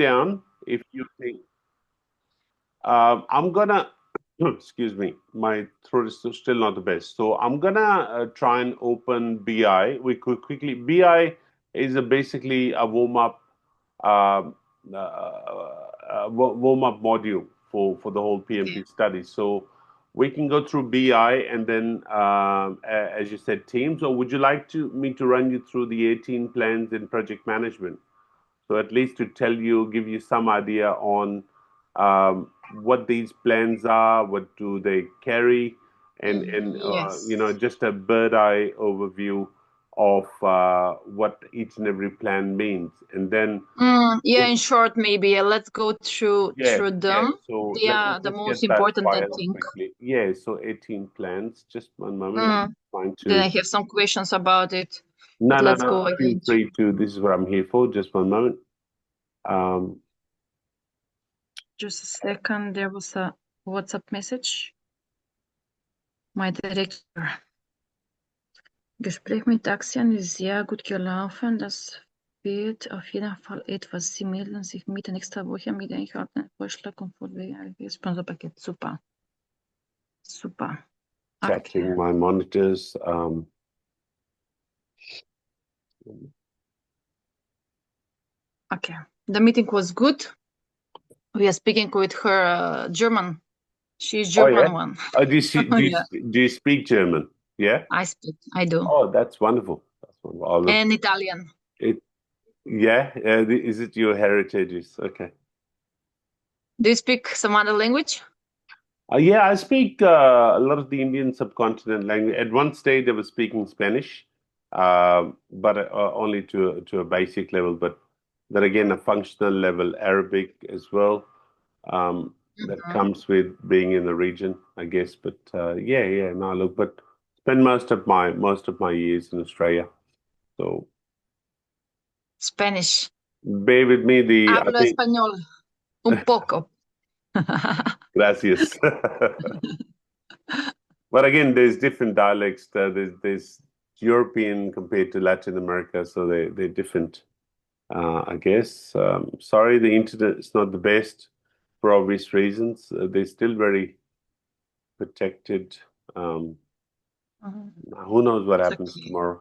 down if you think. I'm gonna, excuse me, my throat is still not the best. So I'm gonna try and open BI. We could quickly. BI is basically a um, warm up module for the whole Okay. PMP study. So we can go through BI and then, as you said, teams. Or would you like me to run you through the 18 plans in project management? So at least to tell you, give you some idea on what these plans are, what do they carry, and Yes. just a bird eye overview of what each and every plan means, and then Yeah, in short, maybe let's go yeah, through yeah. them. So They let me are the just most get that important, I file think. quickly. Yeah, so 18 plans. Just one moment. I'm Mm. trying Then to. I have some questions about it, No, but no, let's no. go Feel again. free to. This is what I'm here for. Just one moment. Um, Just a second. There was a WhatsApp message. My director. Gespräch mit Daxian ist sehr gut gelaufen. Das wird auf jeden Fall etwas. Sie melden sich Mitte nächster Woche mit einem Vorschlag und Vorwege. Sponsorpaket. Super. Super. Okay. Checking my monitors. Okay. The meeting was good. We are speaking with her German. She's Oh yeah. German one. Yeah, Do you speak German? Yeah. I speak. I do. Oh, that's wonderful. That's wonderful. And Italian. It, yeah. Is it your heritages? Okay. Do you speak some other language? Yeah, I speak a lot of the Indian subcontinent language. At one stage, I was speaking Spanish, but only to a basic level. But then again, a functional level, Arabic as well. That Mhm. comes with being in the region, I guess. But yeah, yeah. No, look, but spent most of my years in Australia. So Spanish. bear with me. I Hablo think español. Un poco. gracias. But again, there's different dialects. There's European compared to Latin America, so they're different. I guess. Sorry, the internet is not the best for obvious reasons. They're still very protected. Um, Mhm. who knows what It's happens okay. tomorrow?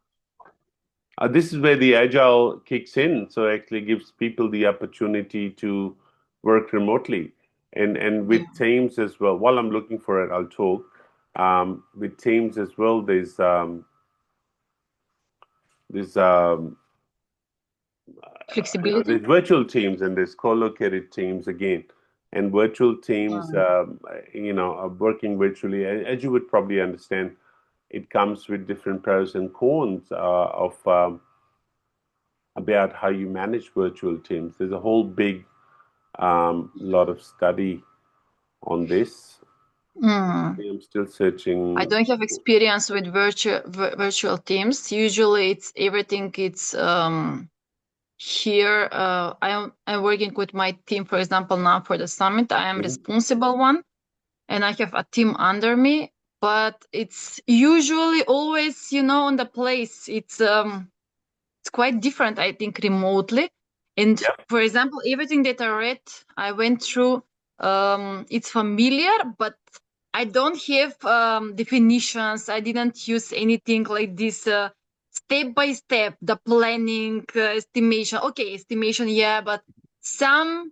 This is where the agile kicks in. So it actually gives people the opportunity to work remotely and Yeah. with teams as well. While I'm looking for it, I'll talk. With teams as well, there's Flexibility. there's virtual teams and there's co-located teams again. And virtual teams, Mm. are working virtually. As you would probably understand, it comes with different pros and cons of about how you manage virtual teams. There's a whole big lot of study on this. Mm. I'm still I searching. don't have experience with virtual teams. Usually, it's everything. It's here. I'm working with my team. For example, now for the summit, I am Mhm. responsible one, and I have a team under me. But it's usually always, on the place. It's quite different, I think, remotely. And Yep. for example, everything that I read, I went through, it's familiar, but I don't have definitions. I didn't use anything like this step by step, the planning, estimation. Okay, estimation, yeah, but some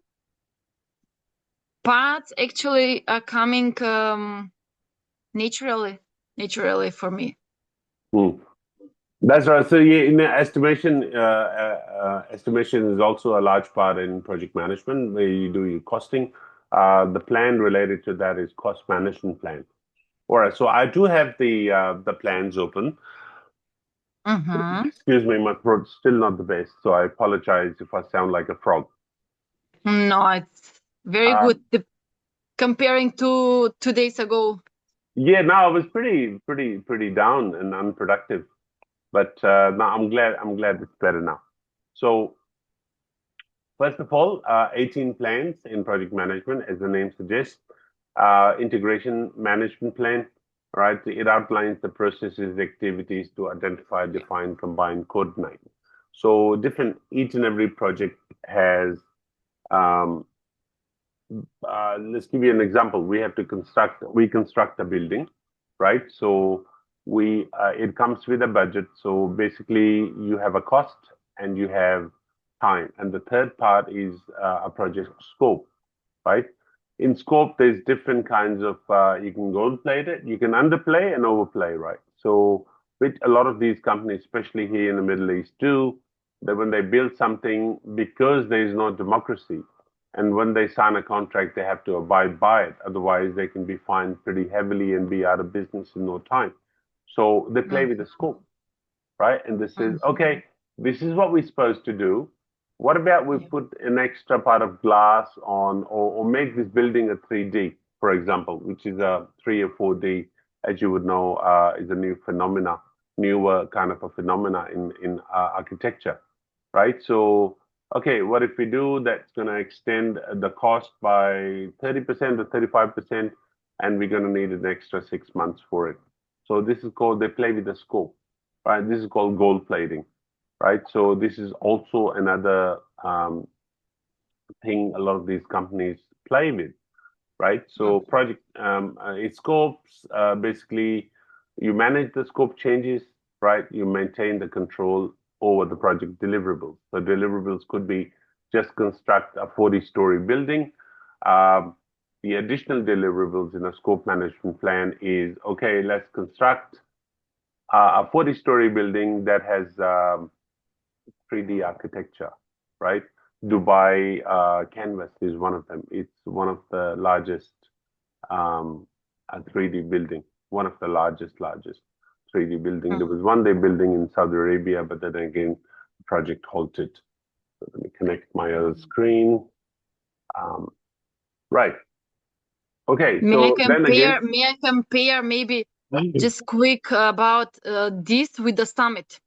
parts actually are coming naturally, naturally for me. Hmm. That's right. So yeah, in the estimation is also a large part in project management where you do your costing. The plan related to that is cost management plan. All right. So I do have the plans open. Mm-hmm. Excuse me, my throat's still not the best, so I apologize if I sound like a frog. No, it's very good. Um, Comparing to 2 days ago. yeah, no, I was pretty down and unproductive, but no, I'm glad it's better now. So first of all, 18 plans in project management, as the name suggests. Integration management plan, right? It outlines the processes, activities to identify, define, combine, coordinate. So different, each and every project has Um, let's give you an example. We construct a building, right? So it comes with a budget. So basically, you have a cost and you have time, and the third part is a project scope, right? In scope, there's different kinds of, you can gold plate it, you can underplay and overplay, right? So with a lot of these companies, especially here in the Middle East, do that when they build something, because there is no democracy, and when they sign a contract, they have to abide by it. Otherwise, they can be fined pretty heavily and be out of business in no time. So they play with the scope, right? And this is, okay, this is what we're supposed to do. What about we Yeah. put an extra part of glass on, or make this building a 3D, for example, which is a 3 or 4D, as you would know, is a newer kind of a phenomena in architecture, right? So, okay, what if we do that's going to extend the cost by 30% or 35%, and we're going to need an extra 6 months for it. So this is called, they play with the scope, right? This is called gold plating, right? So this is also another thing a lot of these companies play with, right? So project it scopes basically you manage the scope changes, right? You maintain the control over the project deliverables. So deliverables could be just construct a 40-story building. Um, the additional deliverables in a scope management plan is okay, let's construct a 40-story building that has 3D architecture, right? Dubai Canvas is one of them. It's one of the largest 3D building, one of the largest 3D building. There was one day building in Saudi Arabia, but then again, the project halted. So let me connect my other screen. Um, right. Okay. So then again, May I compare maybe just quick about this with the summit?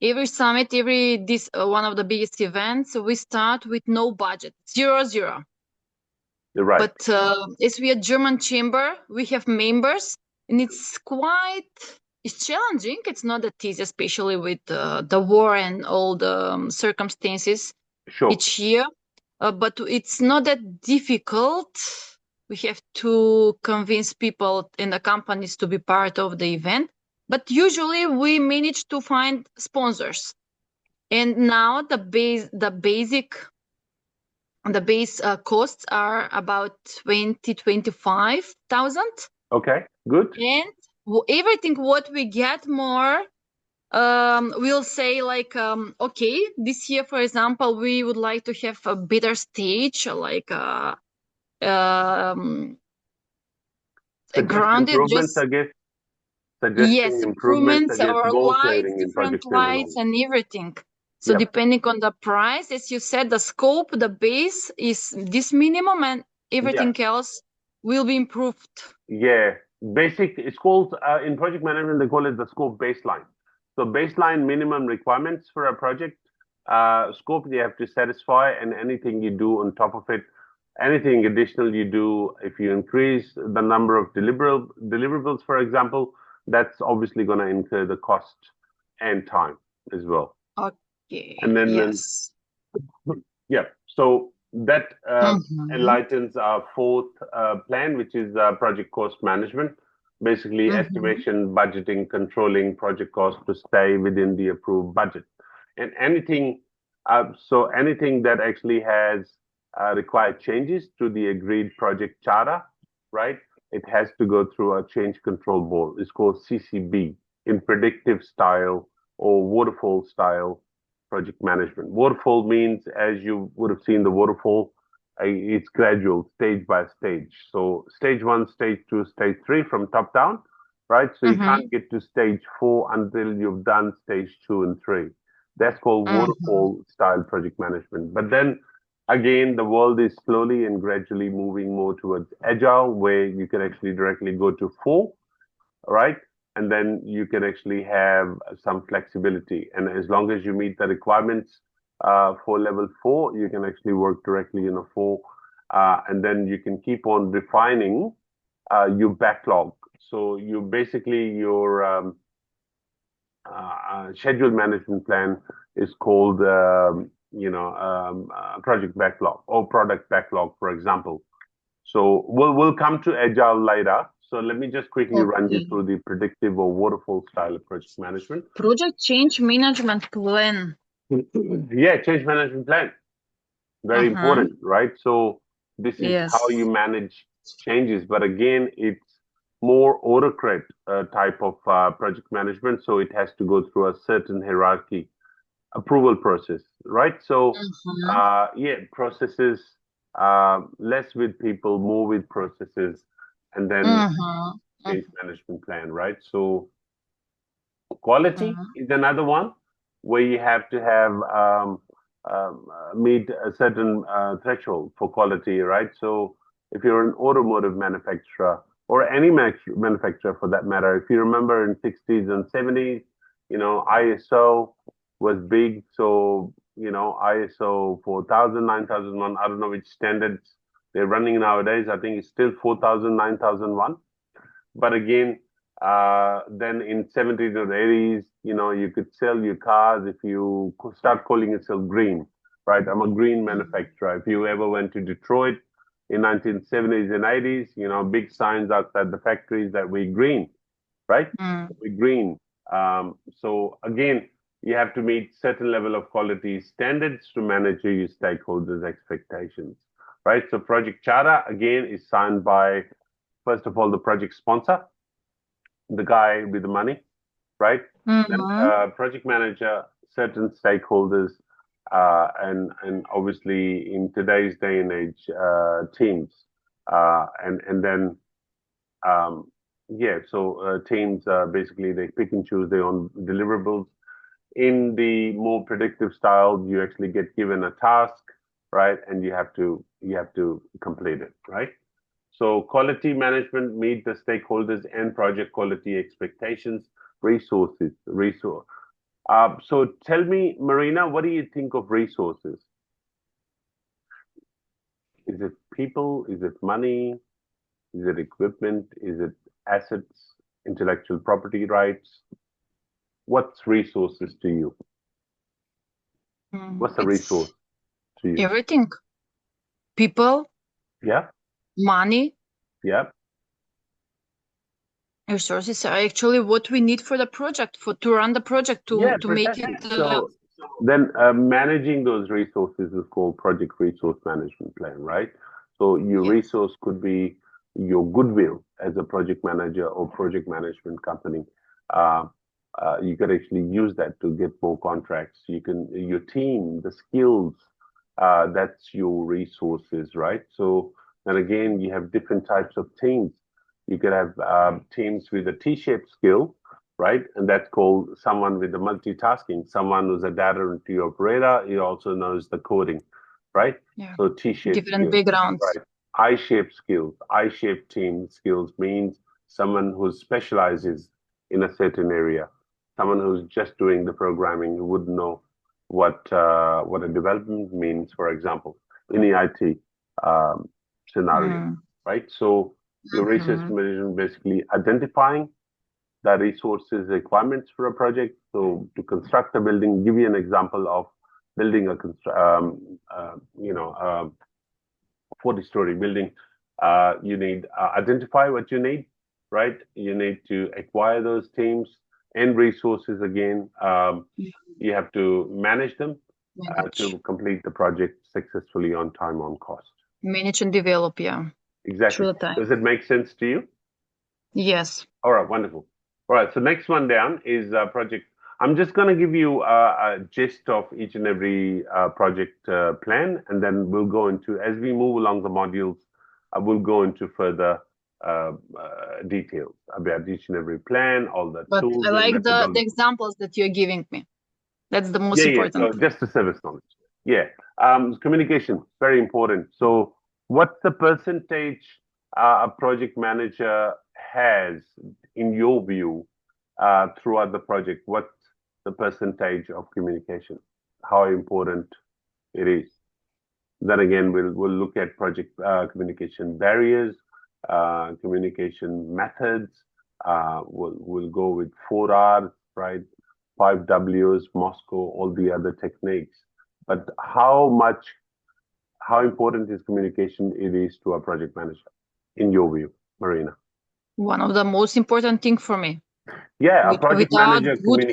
Every summit, every this one of the biggest events, we start with no budget, 0, 0. you're right. But as we are German chamber, we have members, and it's challenging. It's not that easy, especially with the war and all the circumstances Sure. each year. But it's not that difficult. We have to convince people in the companies to be part of the event. But usually we manage to find sponsors. And now the base costs are about 25,000, Okay. Good. and everything what we get more, we'll say like, okay, this year for example we would like to have a better stage, like Suggest grounded, improvements, just I guess. Suggesting yes, improvements improvements against or gold lights, plating in different Project lights Maagement. and everything. So Yep. depending on the price, as you said, the scope, the base is this minimum, and Yeah. everything else will be improved. Yeah. Basic, it's called, in project management, they call it the scope baseline. So baseline minimum requirements for a project scope you have to satisfy, and anything you do on top of it, anything additional you do, if you increase the number of deliverables, for example, that's obviously going to incur the cost and time as well. Okay, And then yes. yeah, so that Mm-hmm. enlightens our fourth plan, which is project cost management. Basically, Mm-hmm. estimation, budgeting, controlling project cost to stay within the approved budget. And anything that actually has required changes to the agreed project charter, right? It has to go through a change control board. It's called CCB in predictive style or waterfall style project management. Waterfall means, as you would have seen the waterfall, it's gradual, stage by stage. So stage one, stage two, stage three from top down, right? So you Mm-hmm. can't get to stage four until you've done stage two and three. That's called Mm-hmm. waterfall style project management. But then again, the world is slowly and gradually moving more towards agile, where you can actually directly go to four, right? And then you can actually have some flexibility. And as long as you meet the requirements for level four, you can actually work directly in a four. And then you can keep on refining your backlog. So you basically, your schedule management plan is called project backlog or product backlog, for example. So we'll come to agile later. So let me just quickly run you Okay. through the predictive or waterfall style of project management. Project change management plan. Yeah, change management plan. Very important, right? So this is how you Yes. manage changes. But again, it's more autocrat type of project management. So it has to go through a certain hierarchy approval process, right? So yeah, processes, less with people, more with processes, and then change management plan, right? So quality is another one where you have to have meet a certain threshold for quality, right? So if you're an automotive manufacturer or any manufacturer for that matter, if you remember in 60s and 70s, ISO was big. So, ISO 4000, 9001, I don't know which standards they're running nowadays. I think it's still 4000, 9001. But again, then in 70s or 80s, you could sell your cars if you start calling yourself green, right? I'm a green manufacturer. If you ever went to Detroit in 1970s and 80s, big signs outside the factories that we're green, right? We're green. So again, you have to meet certain level of quality standards to manage your stakeholders' expectations, right? So project charter again is signed by, first of all, the project sponsor, the guy with the money, right? Then project manager, certain stakeholders, and obviously in today's day and age, teams, and then yeah, so teams basically they pick and choose their own deliverables. In the more predictive style, you actually get given a task, right, and you have to complete it, right? So quality management meet the stakeholders and project quality expectations, resources, resource. So tell me, Marina, what do you think of resources? Is it people? Is it money? Is it equipment? Is it assets, intellectual property rights? What's resources to you? What's a resource It's to you? everything. People, Yeah, money, yeah. resources are actually what we need for the project, to run the project, Yeah, to make precisely. it. So then managing those resources is called project resource management plan, right? So your Yeah. resource could be your goodwill as a project manager or project management company. Uh, you could actually use that to get more contracts. Your team, the skills, that's your resources, right? So, and again, you have different types of teams. You could have teams with a T-shaped skill, right? And that's called someone with the multitasking, someone who's a data entry operator. He also knows the coding, right? Yeah. So T-shaped Different skills, backgrounds. right? I-shaped skills, I-shaped team skills means someone who specializes in a certain area, someone who's just doing the programming who would know what a development means, for example, in the IT scenario, right? So your research management basically identifying the resources requirements for a project. So to construct a building, give you an example of building a 40-story building. You need identify what you need, right? You need to acquire those teams and resources again. You have to manage them to complete the project successfully on time, on cost. Manage and develop, yeah. Exactly. Through the time. Does it make sense to you? Yes. All right, wonderful. All right, so next one down is project. I'm just going to give you a gist of each and every project plan, and then we'll go into, as we move along the modules, we'll go into further details about each and every plan, all the But tools I and like the methodology. examples that you're giving me. That's the most Yeah, yeah. important. So just the service knowledge. Yeah. Communication, very important. So what's the percentage a project manager has, in your view, throughout the project? What's the percentage of communication? How important it is? Then again, we'll look at project communication barriers, communication methods. We'll go with 4 R's, right? 5 W's, Moscow, all the other techniques But how important is communication it is to a project manager, in your view, Marina? One of the most important thing for me. Yeah, a project Without manager good communicates.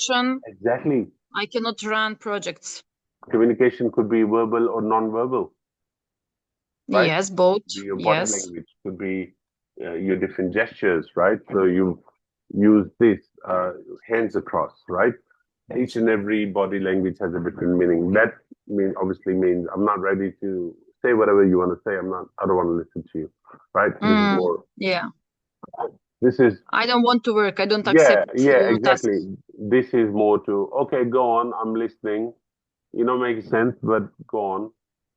communication, Exactly. I cannot run projects. Communication could be verbal or non-verbal, right? Yes, both. Be your body Yes. language, could be your different gestures, right? So you use this hands across, right? Each and every body language has a different meaning. That obviously means I'm not ready to say whatever you want to say. I don't want to listen to you, right? This is more. Yeah. This is I don't want to work. I don't yeah, accept yeah, tasks. exactly. This is more to okay, go on. I'm listening. Makes sense, but go on.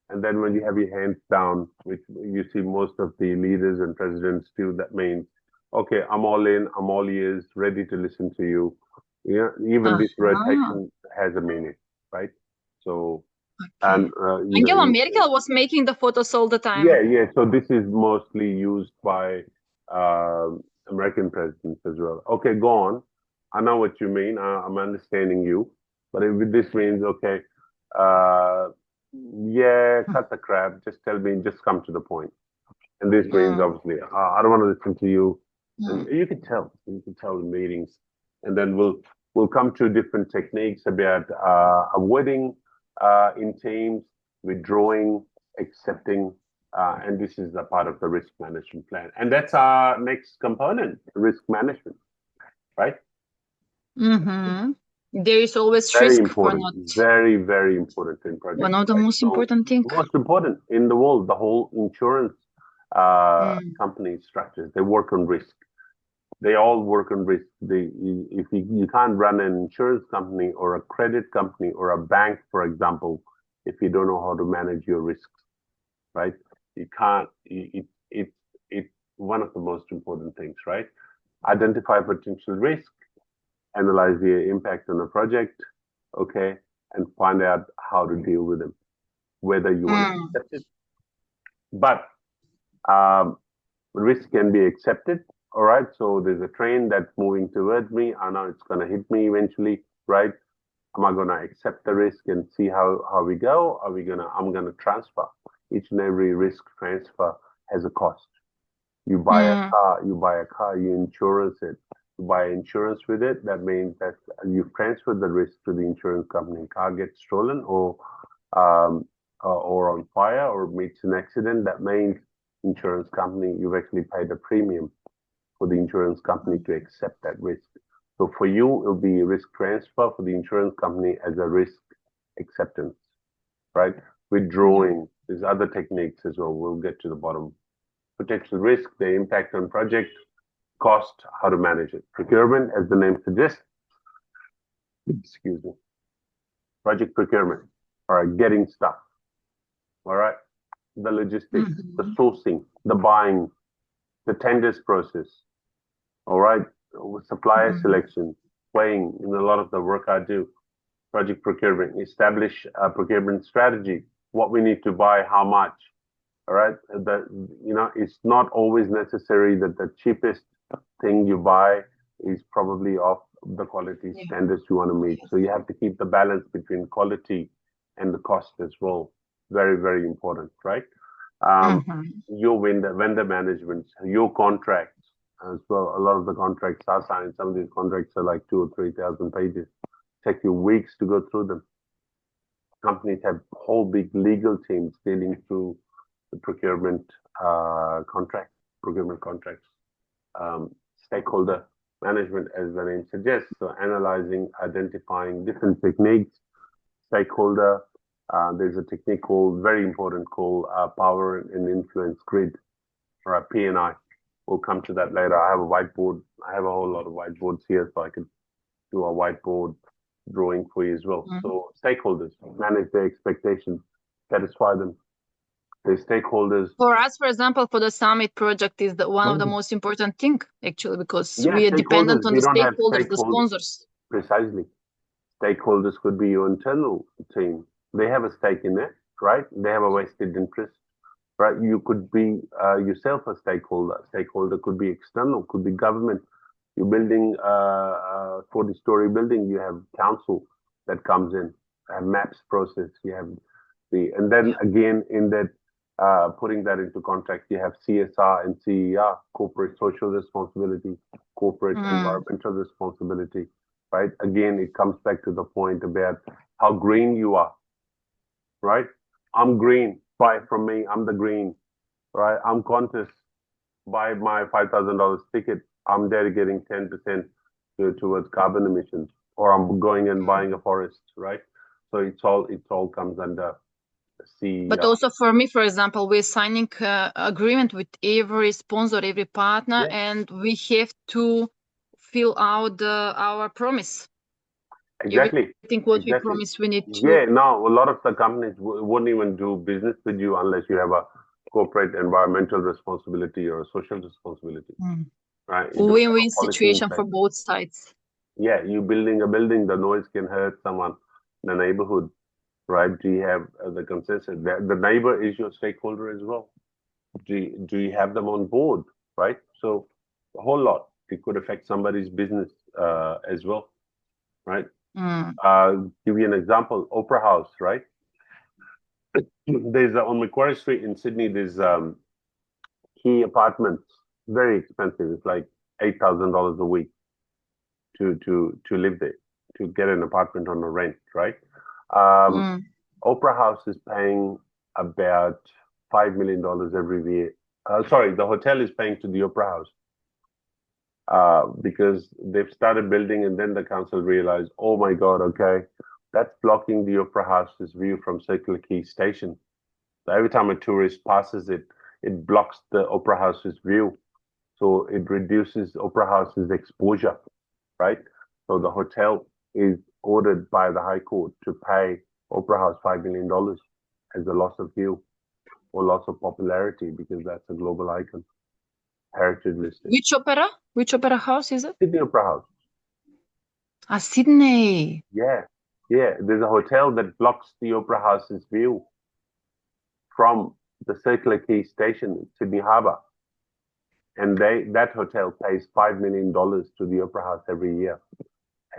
And then when you have your hands down, which you see most of the leaders and presidents do, that means, okay, I'm all in, I'm all ears, ready to listen to you. Yeah, even this Uh-huh. rotation has a meaning, right? So, and Okay. Angela Merkel was making the photos all the yeah, time. yeah. So this is mostly used by American presidents as well. Okay, go on. I know what you mean. I'm understanding you, but if this means okay, uh, yeah, cut the crap. Just tell me. Just come to the point. And this means Mm. obviously, I don't want to listen to you. And Mm. you can tell. You can tell in meetings, and then we'll come to different techniques about avoiding in teams, withdrawing, accepting, and this is a part of the risk management plan. And that's our next component, risk management, right? Mm-hmm. There is always Very risk for important, not very, very important in one projects, of the right? most So important thing. most important in the world, the whole insurance Mm. company structures, they work on risk. They all work on risk. If you can't run an insurance company or a credit company or a bank, for example, if you don't know how to manage your risks, right? You can't. It's one of the most important things, right? Identify potential risk, analyze the impact on the project, okay, and find out how to deal with them, whether you want to Mm. accept it. But um, risk can be accepted. All right. So there's a train that's moving towards me. I know it's going to hit me eventually, right? Am I going to accept the risk and see how we go? I'm going to transfer. Each and every risk transfer has a cost. Mm. You buy a car, you insurance it. You buy insurance with it. That means that you've transferred the risk to the insurance company. Car gets stolen um, or on fire or meets an accident. That means insurance company, you've actually paid a premium for the insurance company to accept that risk. So for you, it'll be risk transfer, for the insurance company as a risk acceptance, right? Yeah. Withdrawing, there's other techniques as well. We'll get to the bottom. Potential risk, the impact on project, cost, how to manage it. Procurement, as the name suggests, excuse me, project procurement, all right, getting stuff, all right, the logistics, the Mm-hmm. sourcing, the buying, the tenders process, all right, supplier Mm. selection, playing in a lot of the work I do. Project procurement, establish a procurement strategy, what we need to buy, how much. All right. It's not always necessary that the cheapest thing you buy is probably of the quality Yeah. standards you want to meet. So you have to keep the balance between quality and the cost as well. Very, very important, right? Um, Mm-hmm. your vendor management, your contracts as well. A lot of the contracts are signed. Some of these contracts are like 2 or 3,000 pages. Take you weeks to go through them. Companies have whole big legal teams dealing through the procurement contracts. Stakeholder management, as the name suggests, so analyzing, identifying different techniques. Stakeholder, there's a technique called, very important, called power and influence grid, or a PNI. We'll come to that later. I have a whiteboard. I have a whole lot of whiteboards here, so I could do a whiteboard drawing for you as well. Mm. So stakeholders manage their expectations, satisfy them. The stakeholders. For us, for example, for the summit project is one of the most important thing actually because Yeah, we are dependent stakeholders. on You the don't have stakeholders, the stakeholders sponsors. precisely. Stakeholders could be your internal team. They have a stake in it, right? They have a vested interest, right? You could be yourself a stakeholder. Stakeholder could be external, could be government. You're building a 40-story building. You have council that comes in. have maps process, you have and then again in that, putting that into contract, you have CSR and CER, corporate social responsibility, corporate environmental responsibility, right? Again, it comes back to the point about how green you are, right? I'm green, buy from me, I'm the green, right? I'm conscious, buy my $5,000 ticket, I'm dedicating 10% towards carbon emissions, or I'm going and buying a forest, right? So it all comes under C. But also for me, for example, we're signing agreement with every sponsor, every partner, and we have to fill out our promise. Exactly. Everything what we promise, we need to. Yeah, no, a lot of the companies wouldn't even do business with you unless you have a corporate environmental responsibility or a social responsibility, right? You don't have Win-win a policy in situation place. for both sides. Yeah, you building a building, the noise can hurt someone in the neighborhood, right? Do you have the consensus? The neighbor is your stakeholder as well. Do you have them on board, right? So a whole lot. It could affect somebody's business as well, right? Give you an example, Opera House, right? There's on Macquarie Street in Sydney, there's key apartments, very expensive. It's like $8,000 a week to live there, to get an apartment on a rent, right? Opera House is paying about $5 million every year. Sorry, the hotel is paying to the Opera House because they've started building, and then the council realized, oh my God, okay, that's blocking the Opera House's view from Circular Quay Station. So every time a tourist passes it, it blocks the Opera House's view. So it reduces Opera House's exposure, right? So the hotel is ordered by the High Court to pay Opera House $5 million as a loss of view or loss of popularity, because that's a global icon, heritage listed. Which opera? Which opera house is it? Sydney Opera House. Sydney. Yeah. There's a hotel that blocks the Opera House's view from the Circular Quay Station, Sydney Harbour. And that hotel pays $5 million to the Opera House every year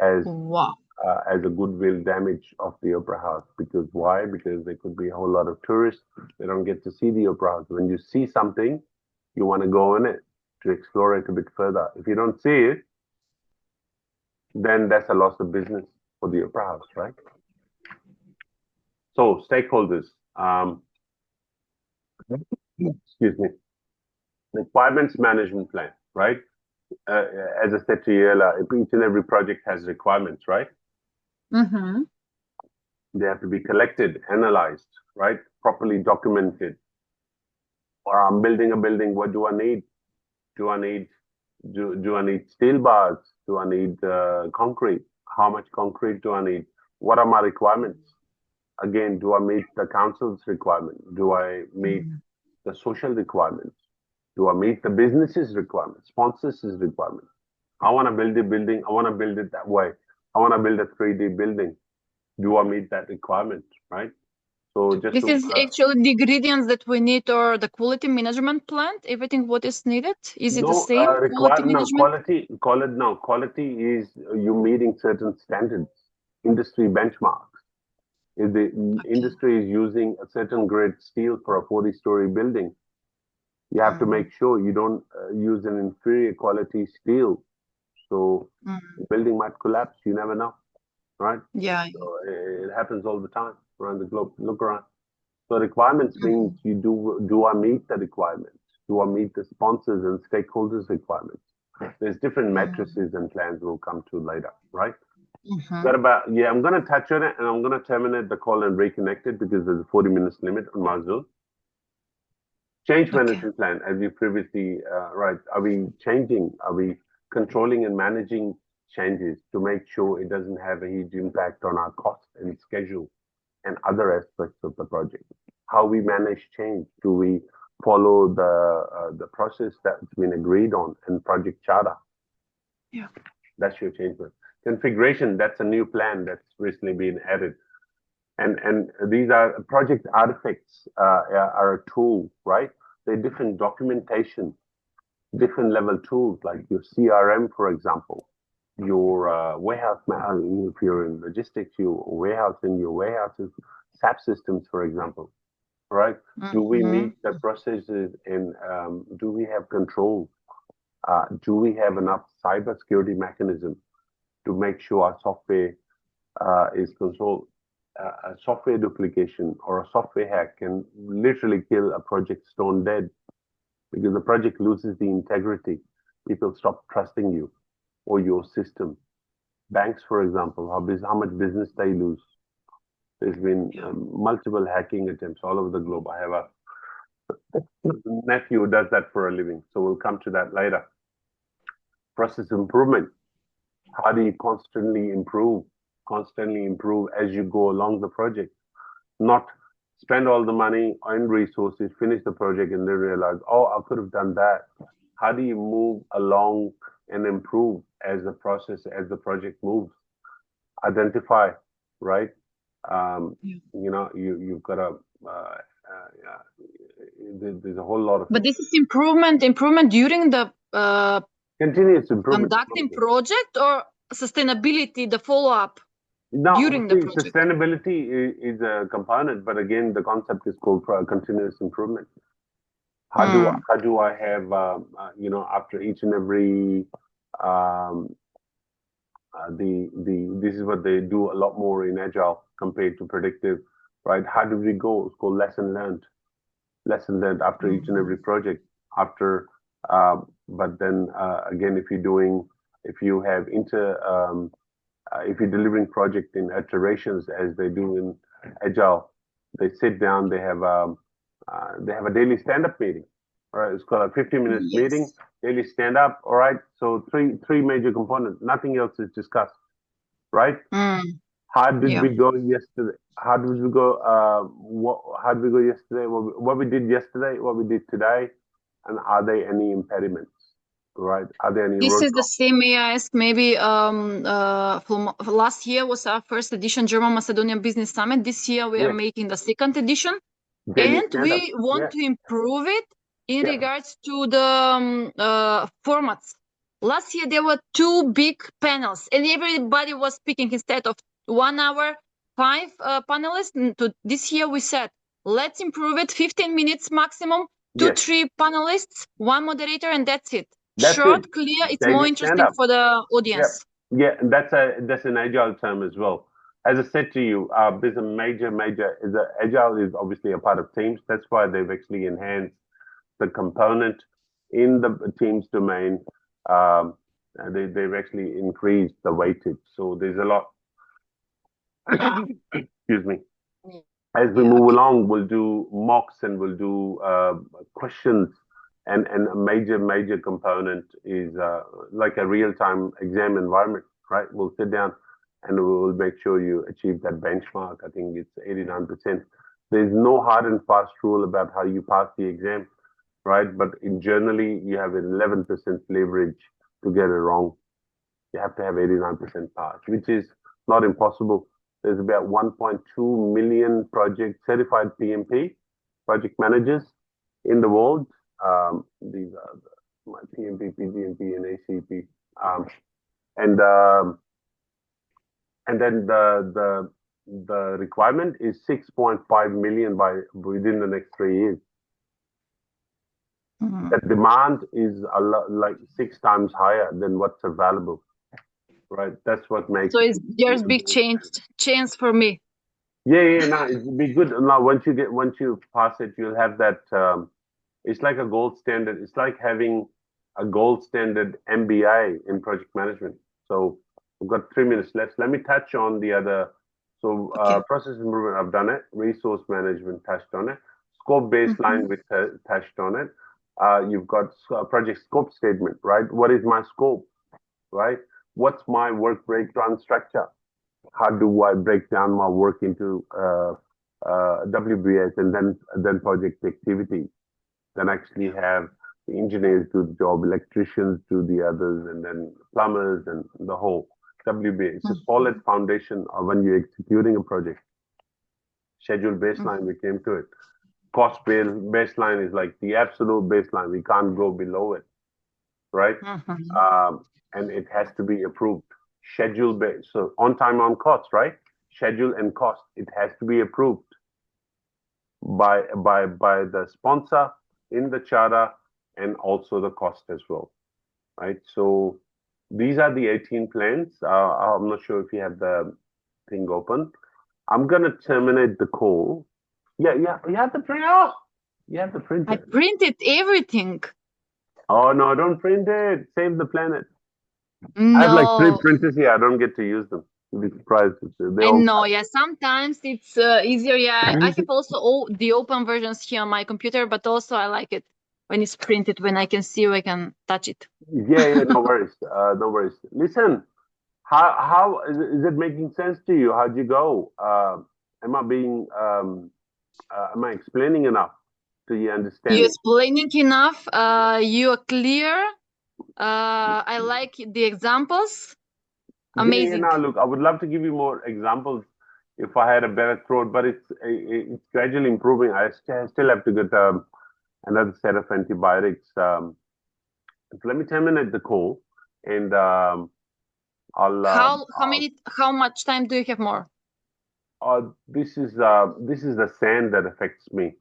as a goodwill damage of the Opera House. Because why? Because there could be a whole lot of tourists. They don't get to see the Opera House. When you see something, you want to go in it to explore it a bit further. If you don't see it, then that's a loss of business for the Opera House, right? So stakeholders, excuse me, requirements management plan, right? As I said to you earlier, each and every project has requirements, right? They have to be collected, analyzed, right? Properly documented. Or I'm building a building, what do I need? Do I need steel bars? Do I need concrete? How much concrete do I need? What are my requirements? Again, do I meet the council's requirement? Do I meet the social requirements? Do I meet the business's requirements, sponsors' requirements? I want to build a building. I want to build it that way. I want to build a 3D building. Do I meet that requirement, right? So this is actually the ingredients that we need, or the quality management plan, everything what is needed. Is it the same quality management? Quality is you meeting certain standards, industry benchmarks. If the industry is using a certain grade steel for a 40-story building, you have to make sure you don't use an inferior quality steel. So the building might collapse. You never know, right? Yeah. So it happens all the time around the globe. Look around. So requirements means you do I meet the requirements? Do I meet the sponsors and stakeholders' requirements? There's different matrices and plans we'll come to later, right? I'm going to touch on it, and I'm going to terminate the call and reconnect it because there's a 40 minutes limit on my Zoom. Change management plan, as we previously, right, are we changing? Are we controlling and managing changes to make sure it doesn't have a huge impact on our cost and schedule and other aspects of the project? How we manage change? Do we follow the process that's been agreed on in project charter? Yeah. That's your change plan. Configuration, that's a new plan that's recently been added. And these are project artifacts are a tool, right? They're different documentation, different level tools, like your CRM, for example. your warehouse, if you're in logistics, your warehouse in your warehouses, SAP systems, for example, right? Do we meet the processes and do we have control? Do we have enough cybersecurity mechanism to make sure our software is controlled? A software duplication or a software hack can literally kill a project stone dead because the project loses the integrity. People stop trusting you or your system. Banks, for example, how much business they lose. There's been multiple hacking attempts all over the globe. I have a nephew who does that for a living, so we'll come to that later. Process improvement. How do you constantly improve as you go along the project? Not spend all the money and resources, finish the project, and then realize, oh, I could have done that. How do you move along and improve as the project moves? Identify, right? You know, you've got to. There's a whole lot of. But this is improvement during the continuous improvement. Conducting project or sustainability, the follow up. No, during the project. Sustainability is a component, but again, the concept is called continuous improvement. How do I have you know, after each and every this is what they do a lot more in agile compared to predictive, right? How do we go? It's called lesson learned after each and every project. After but then again, if you have if you're delivering project in iterations as they do in agile, they sit down, they have a daily stand-up meeting. All right, it's called a 50-minute meeting, daily stand-up. All right, so three major components. Nothing else is discussed, right? How did we go yesterday? How did we go? How did we go yesterday? What we did yesterday? What we did today? And are there any impediments? Right? Are there any? This is the same. May I ask? Maybe from last year was our first edition German Macedonian Business Summit. This year we are making the second edition, and we want to improve it in regards to the formats. Last year there were 2 big panels, and everybody was speaking instead of 1 hour, 5 panelists. This year we said, let's improve it, 15 minutes maximum, 2-3 panelists, 1 moderator, and that's it. Short, clear. It's more interesting for the audience. Yeah, that's an agile term as well. As I said to you, there's a major. Agile is obviously a part of teams. That's why they've actually enhanced the component in the teams domain. They've actually increased the weightage. So there's a lot. Excuse me. As we move along, we'll do mocks and we'll do questions. And a major component is like a real-time exam environment, right? We'll sit down and we'll make sure you achieve that benchmark. I think it's 89%. There's no hard and fast rule about how you pass the exam, right? But generally, you have an 11% leverage to get it wrong. You have to have 89% pass, which is not impossible. There's about 1.2 million certified PMP, project managers in the world. These are my PMP, PGMP, and ACP. And then the requirement is 6.5 million within the next 3 years. The demand is like 6 times higher than what's available, right? That's what makes. So there's big chance for me. Yeah, no, it'd be good. Now, once you pass it, you'll have that. It's like a gold standard. It's like having a gold standard MBA in project management. So we've got 3 minutes left. Let me touch on the other. So process improvement, I've done it. Resource management, touched on it. Scope baseline, we touched on it. You've got project scope statement, right? What is my scope, right? What's my work breakdown structure? How do I break down my work into WBS and then project activities? Then actually have the engineers do the job, electricians do the others, and then plumbers and the whole WBA. It's a solid foundation of when you're executing a project. Schedule baseline, we came to it. Cost baseline is like the absolute baseline. We can't go below it, right? and it has to be approved. Schedule based, so on time, on cost, right? Schedule and cost, it has to be approved by the sponsor in the charter, and also the cost as well, right? So these are the 18 plans. I'm not sure if you have the thing open. I'm gonna terminate the call. Yeah, you have the print. Oh, you have the printer. I printed everything. Oh no, don't print it. Save the planet. I have like 3 No, printers here. I don't get to use them. You'll be surprised. They I all. know. Yeah, sometimes it's easier. Yeah, I have also the open versions here on my computer, but also I like it when it's printed, when I can see, I can touch it. Yeah, no worries. No worries. Listen, how is it making sense to you? How'd you go? Am I being am I explaining enough? Do you understand You're it? explaining enough. You are clear. I like the examples. Yeah, Amazing. no, look, I would love to give you more examples if I had a better throat, but it's gradually improving. I still have to get another set of antibiotics. So let me terminate the call, and How much time do you have more? this is the sand that affects me.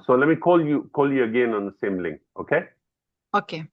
So let me call you again on the same link. Okay. Okay.